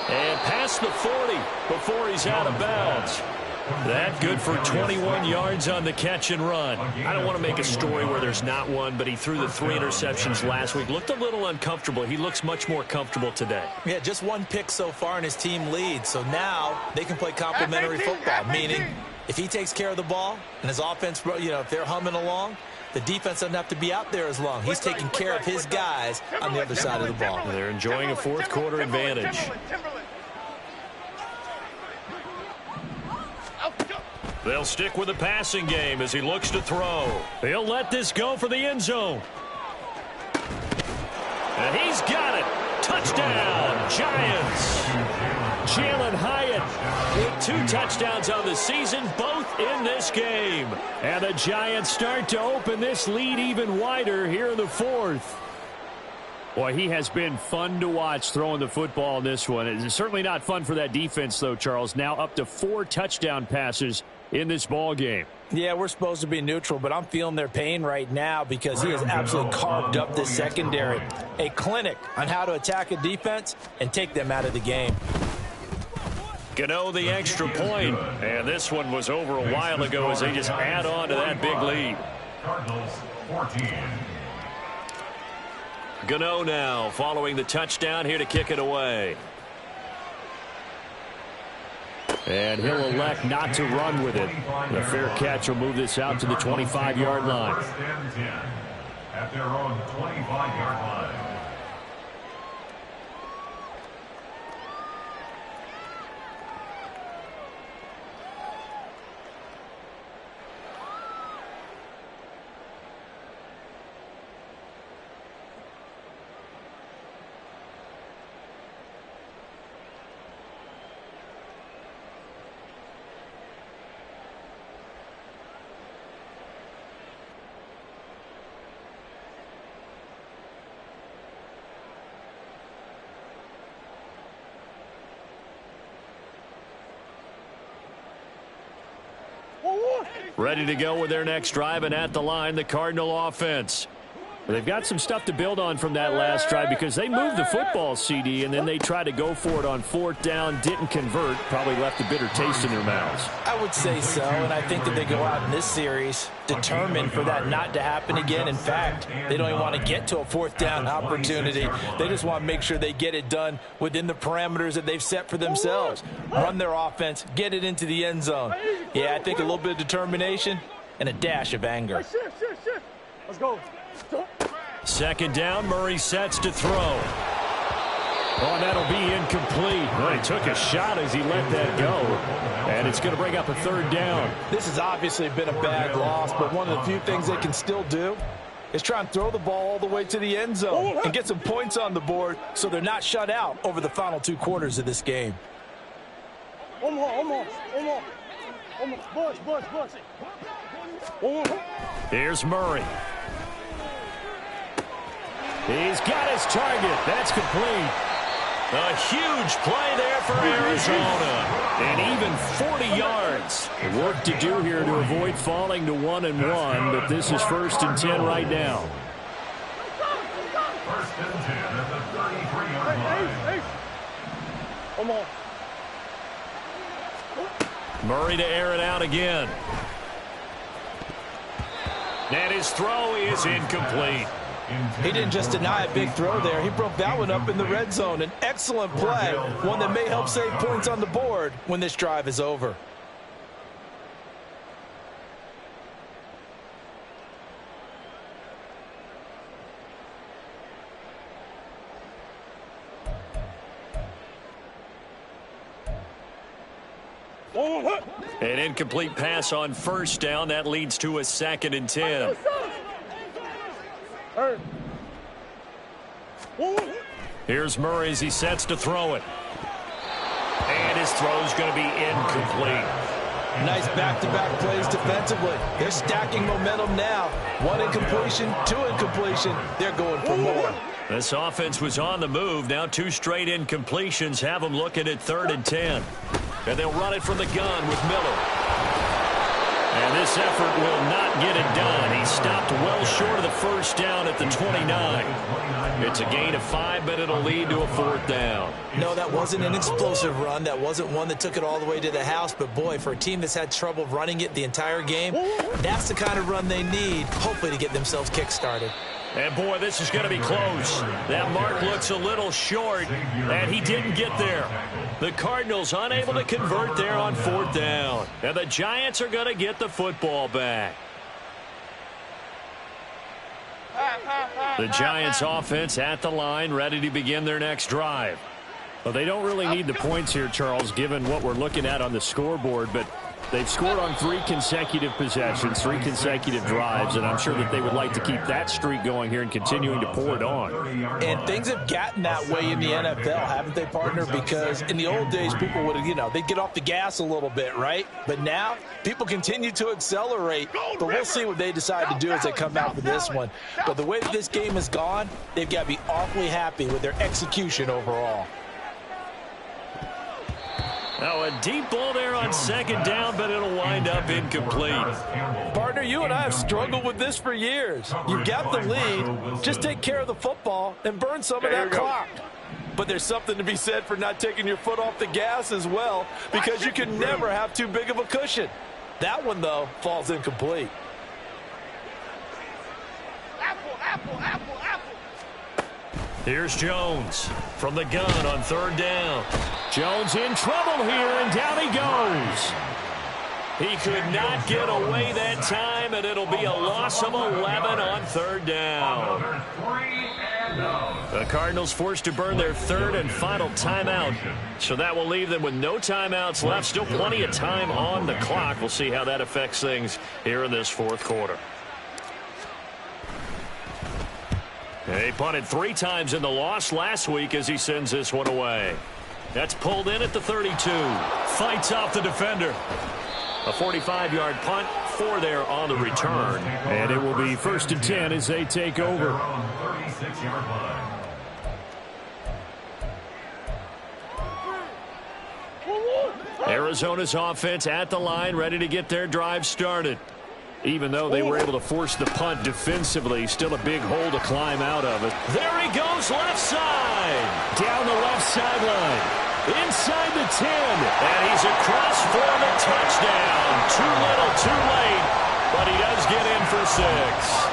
And past the 40 before he's out of bounds. That good for 21 yards on the catch and run. I don't want to make a story where there's not one, but he threw the 3 interceptions last week. Looked a little uncomfortable. He looks much more comfortable today. Yeah, just 1 pick so far and his team leads. So now they can play complementary football, meaning if he takes care of the ball and his offense, if they're humming along, the defense doesn't have to be out there as long. He's taking care of his guys on the other side of the ball. They're enjoying a fourth quarter advantage. They'll stick with the passing game as he looks to throw. He'll let this go for the end zone. And he's got it. Touchdown, Giants. Jalen Hyatt with 2 touchdowns on the season, both in this game. And the Giants start to open this lead even wider here in the 4th. Boy, he has been fun to watch throwing the football in this one. It's certainly not fun for that defense, though, Charles. Now up to 4 touchdown passes in this ball game. Yeah, we're supposed to be neutral, but I'm feeling their pain right now because he has absolutely carved up this secondary. A clinic on how to attack a defense and take them out of the game. Gano the extra point, and this one was over a while ago as they just add on to that big lead. Cardinals 14. Gano now following the touchdown here to kick it away. And he'll elect not to run with it. The fair catch will move this out to the 25-yard line. First and 10 at their own 25-yard line. Ready to go with their next drive, and at the line, the Cardinal offense. They've got some stuff to build on from that last drive because they moved the football, CD, and then they tried to go for it on 4th down, didn't convert, probably left a bitter taste in their mouths. I would say so, and I think that they go out in this series determined for that not to happen again. In fact, they don't even want to get to a 4th down opportunity. They just want to make sure they get it done within the parameters that they've set for themselves. Run their offense, get it into the end zone. Yeah, I think a little bit of determination and a dash of anger. Let's go. 2nd down, Murray sets to throw. Oh, that'll be incomplete. Well, he took a shot as he let that go. And it's going to bring up a 3rd down. This has obviously been a bad loss, but one of the few things they can still do is try and throw the ball all the way to the end zone and get some points on the board so they're not shut out over the final 2 quarters of this game. Almost. Here's Murray. He's got his target. That's complete. A huge play there for Arizona. And even 40 yards. Work to do here to avoid falling to 1-1, but this is 1st and 10 right now. 1st and 10 at the 33-yard line. Come on. Murray to air it out again. And his throw is incomplete. He didn't just deny a big throw there. He broke that one up in the red zone. An excellent play, one that may help save points on the board when this drive is over. An incomplete pass on 1st down. That leads to a 2nd and 10. Here's Murray as he sets to throw it. And his throw's going to be incomplete. Nice back-to-back plays defensively. They're stacking momentum now. 1 incompletion, 2 incompletion. They're going for more. This offense was on the move. Now 2 straight incompletions have them looking at 3rd and 10. And they'll run it from the gun with Miller. And this effort will not get it done. He stopped well short of the first down at the 29. It's a gain of 5, but it'll lead to a 4th down. No, that wasn't an explosive run. That wasn't one that took it all the way to the house. But, boy, for a team that's had trouble running it the entire game, that's the kind of run they need, hopefully, to get themselves kick-started. And, boy, this is going to be close. That mark looks a little short, and he didn't get there. The Cardinals unable to convert there on 4th down. And the Giants are going to get the football back. The Giants offense at the line, ready to begin their next drive. Well, they don't really need the points here, Charles, given what we're looking at on the scoreboard, but they've scored on 3 consecutive possessions, 3 consecutive drives, and I'm sure that they would like to keep that streak going here and continuing to pour it on. And things have gotten that way in the NFL, haven't they, partner? Because in the old days, people would have, they'd get off the gas a little bit, right? But now, people continue to accelerate, but we'll see what they decide to do as they come out for this one. But the way that this game has gone, they've got to be awfully happy with their execution overall. Now a deep ball there on 2nd down, but it'll wind up incomplete. Partner, you and I have struggled with this for years. You've got the lead. Just take care of the football and burn some of that clock. But there's something to be said for not taking your foot off the gas as well, because you can never have too big of a cushion. That one, though, falls incomplete. Apple. Here's Jones from the gun on 3rd down. Jones in trouble here, and down he goes. He could not get away that time, and it'll be a loss of 11 on 3rd down. The Cardinals forced to burn their 3rd and final timeout, so that will leave them with no timeouts left. Still plenty of time on the clock. We'll see how that affects things here in this 4th quarter. He punted 3 times in the loss last week as he sends this one away. That's pulled in at the 32. Fights off the defender. A 45-yard punt, 4 there on the return. And it will be 1st and 10 as they take over. Arizona's offense at the line, ready to get their drive started. Even though they were able to force the punt defensively, still a big hole to climb out of it. There he goes, left side. Down the left sideline. Inside the 10. And he's across for the touchdown. Too little, too late. But he does get in for 6.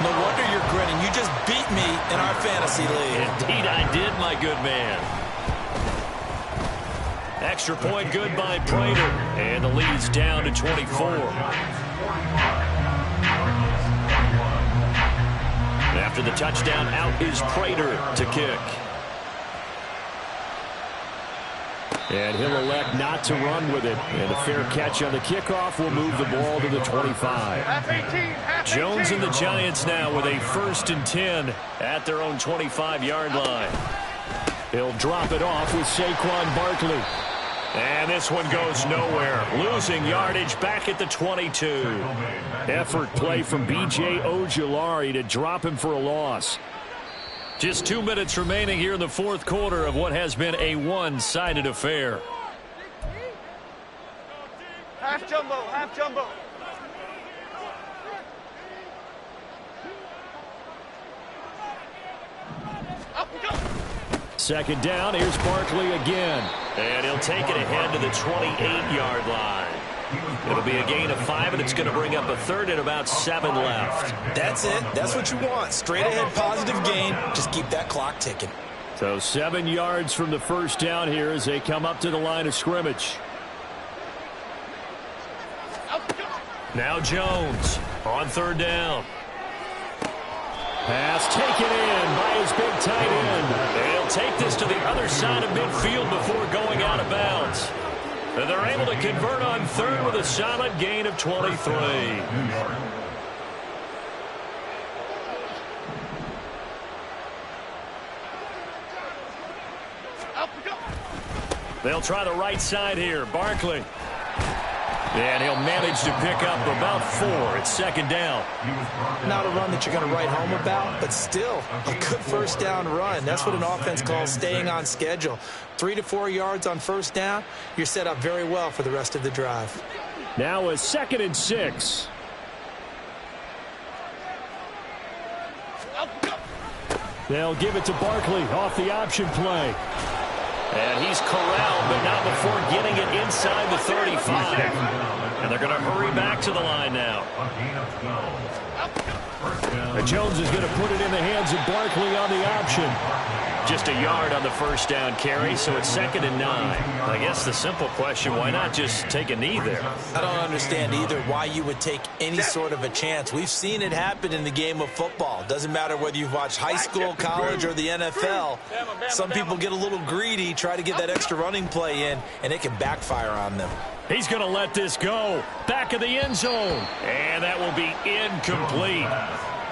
No wonder you're grinning. You just beat me in our fantasy league. Indeed I did, my good man. Extra point good by Prater. And the lead's down to 24. After the touchdown, out is Prater to kick. And he'll elect not to run with it. And a fair catch on the kickoff will move the ball to the 25. Jones and the Giants now with a 1st and 10 at their own 25-yard line. He'll drop it off with Saquon Barkley. And this one goes nowhere. Losing yardage back at the 22. Effort play from B.J. Ojulari to drop him for a loss. Just 2 minutes remaining here in the 4th quarter of what has been a one-sided affair. Half jumbo. Up we go. 2nd down, here's Barkley again. And he'll take it ahead to the 28-yard line. It'll be a gain of 5, and it's going to bring up a 3rd and about 7 left. That's it. That's what you want. Straight ahead positive gain. Just keep that clock ticking. So 7 yards from the 1st down here as they come up to the line of scrimmage. Now Jones on 3rd down. Pass taken in by his big tight end. And he'll take this to the other side of midfield before going out of bounds. And they're able to convert on 3rd with a solid gain of 23. They'll try the right side here. Barkley. And he'll manage to pick up about 4. It's second down. Not a run that you're going to write home about, but still a good first down run. That's what an offense calls staying on schedule. 3 to 4 yards on first down. You're set up very well for the rest of the drive. Now a 2nd and 6. They'll give it to Barkley off the option play. And he's corralled, but not before getting it inside the 35. And they're going to hurry back to the line now. And Jones is going to put it in the hands of Barkley on the option. Just a yard on the first down carry, so it's 2nd and 9. I guess the simple question, why not just take a knee there? I don't understand either why you would take any sort of a chance. We've seen it happen in the game of football. Doesn't matter whether you've watched high school, college, or the NFL. Some people get a little greedy, try to get that extra running play in, and it can backfire on them. He's going to let this go. Back of the end zone. And that will be incomplete.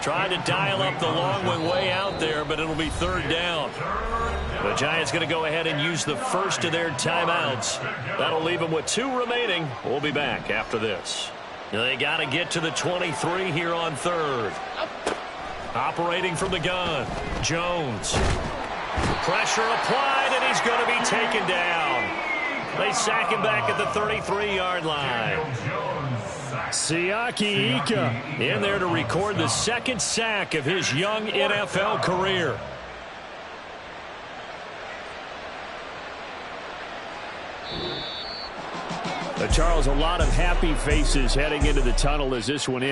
Tried to dial up the long one way out there, but it'll be 3rd down. The Giants going to go ahead and use the first of their timeouts. That'll leave them with 2 remaining. We'll be back after this. They got to get to the 23 here on 3rd. Operating from the gun, Jones. Pressure applied, and he's going to be taken down. They sack him back at the 33-yard line. Siaki Ika in there to record the 2nd sack of his young NFL career. Charles, a lot of happy faces heading into the tunnel as this one ends.